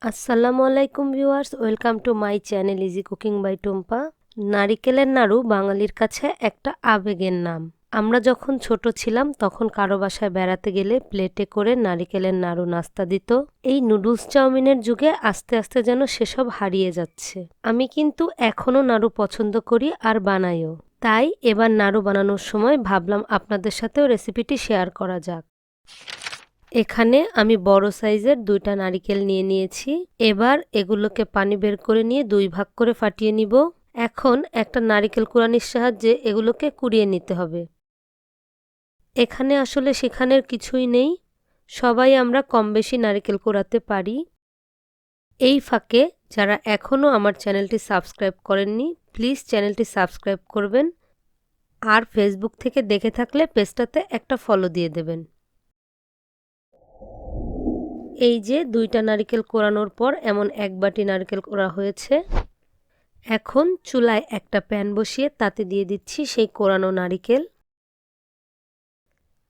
আসসালামু আলাইকুম viewers, welcome to my channel easy cooking by Tumpa. নারিকেলের নাড়ু বাঙালির কাছে একটা আবেগের নাম। আমরা যখন ছোট ছিলাম তখন কারো বাসায় বেড়াতে গেলে প্লেটে করে নারিকেলের নাড়ু নাস্তা দিত। এই নুডলস চাউমিনের যুগে আস্তে আস্তে যেন সেসব হারিয়ে যাচ্ছে। আমি কিন্তু এখনও নাড়ু পছন্দ করি আর বানাইও। তাই এবার নাড়ু বানানোর সময় ভাবলাম আপনাদের সাথেও রেসিপিটি শেয়ার করা যাক। এখানে আমি বড় সাইজের 2টা নারিকেল নিয়ে নিয়েছি। এবার এগুলোকে পানি বের করে নিয়ে 2 ভাগ করে ফাটিয়ে নিব। এখন একটা নারিকেল কুড়ানির সাহায্যে এগুলোকে কুড়িয়ে নিতে হবে। এখানে আসলে শেখানোর কিছুই নেই, সবাই আমরা কম বেশি নারিকেল কুড়াতে পারি। এই ফাঁকে যারা এখনও আমার চ্যানেলটি সাবস্ক্রাইব করেননি, প্লিজ চ্যানেলটি সাবস্ক্রাইব করবেন, আর ফেসবুক থেকে দেখে থাকলে পেজটাতে একটা ফলো দিয়ে দেবেন। এই যে 2টা নারিকেল কোড়ানোর পর এমন 1 বাটি নারকেল কোড়া হয়েছে। এখন চুলায় একটা প্যান বসিয়ে তাতে দিয়ে দিচ্ছি সেই কোড়ানো নারিকেল,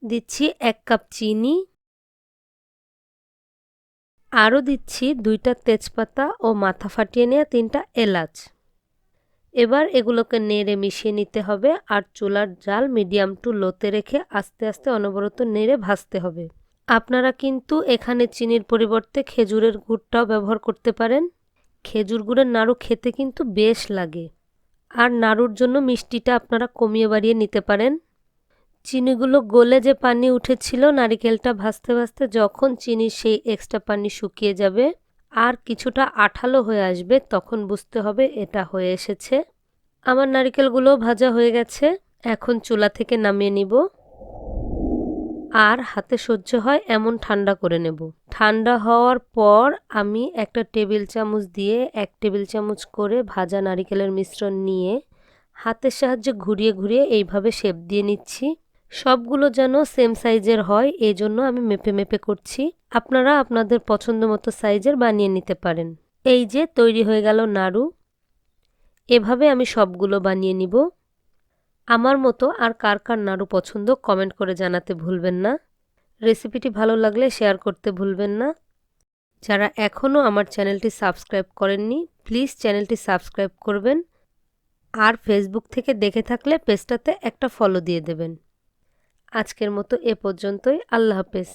দিচ্ছি 1 কাপ চিনি, আরও দিচ্ছি 2টা তেজপাতা ও মাথা ফাটিয়ে নেওয়া 3টা এলাচ। এবার এগুলোকে নেড়ে মিশিয়ে নিতে হবে আর চুলার জাল মিডিয়াম টু লোতে রেখে আস্তে আস্তে অনবরত নেড়ে ভাজতে হবে। আপনারা কিন্তু এখানে চিনির পরিবর্তে খেজুরের গুড়টাও ব্যবহার করতে পারেন। খেজুর গুড়ের নাড়ু খেতে কিন্তু বেশ লাগে। আর নাড়ুর জন্য মিষ্টিটা আপনারা কমিয়ে বাড়িয়ে নিতে পারেন। চিনিগুলো গলে যে পানি উঠেছিল নারিকেলটা ভাজতে ভাজতে, যখন চিনির সেই এক্সট্রা পানি শুকিয়ে যাবে আর কিছুটা আঠালো হয়ে আসবে, তখন বুঝতে হবে এটা হয়ে এসেছে। আমার নারিকেলগুলো ভাজা হয়ে গেছে। এখন চুলা থেকে নামিয়ে নিব আর হাতে সহ্য হয় এমন ঠান্ডা করে নেব। ঠান্ডা হওয়ার পর আমি একটা টেবিল চামচ দিয়ে 1 টেবিল চামচ করে ভাজা নারিকেলের মিশ্রণ নিয়ে হাতের সাহায্যে ঘুরিয়ে ঘুরিয়ে এইভাবে শেপ দিয়ে নিচ্ছি। সবগুলো যেন সেম সাইজের হয়, এই জন্য আমি মেপে মেপে করছি। আপনারা আপনাদের পছন্দ মতো সাইজের বানিয়ে নিতে পারেন। এই যে তৈরি হয়ে গেল নাড়ু। এভাবে আমি সবগুলো বানিয়ে নিব। আমার মতো আর কার কার নাড়ু পছন্দ কমেন্ট করে জানাতে ভুলবেন না। রেসিপিটি ভালো লাগলে শেয়ার করতে ভুলবেন না। যারা এখনও আমার চ্যানেলটি সাবস্ক্রাইব করেননি, প্লিজ চ্যানেলটি সাবস্ক্রাইব করবেন, আর ফেসবুক থেকে দেখে থাকলে পেজটাতে একটা ফলো দিয়ে দেবেন। আজকের মতো এ পর্যন্তই। আল্লাহ হাফেজ।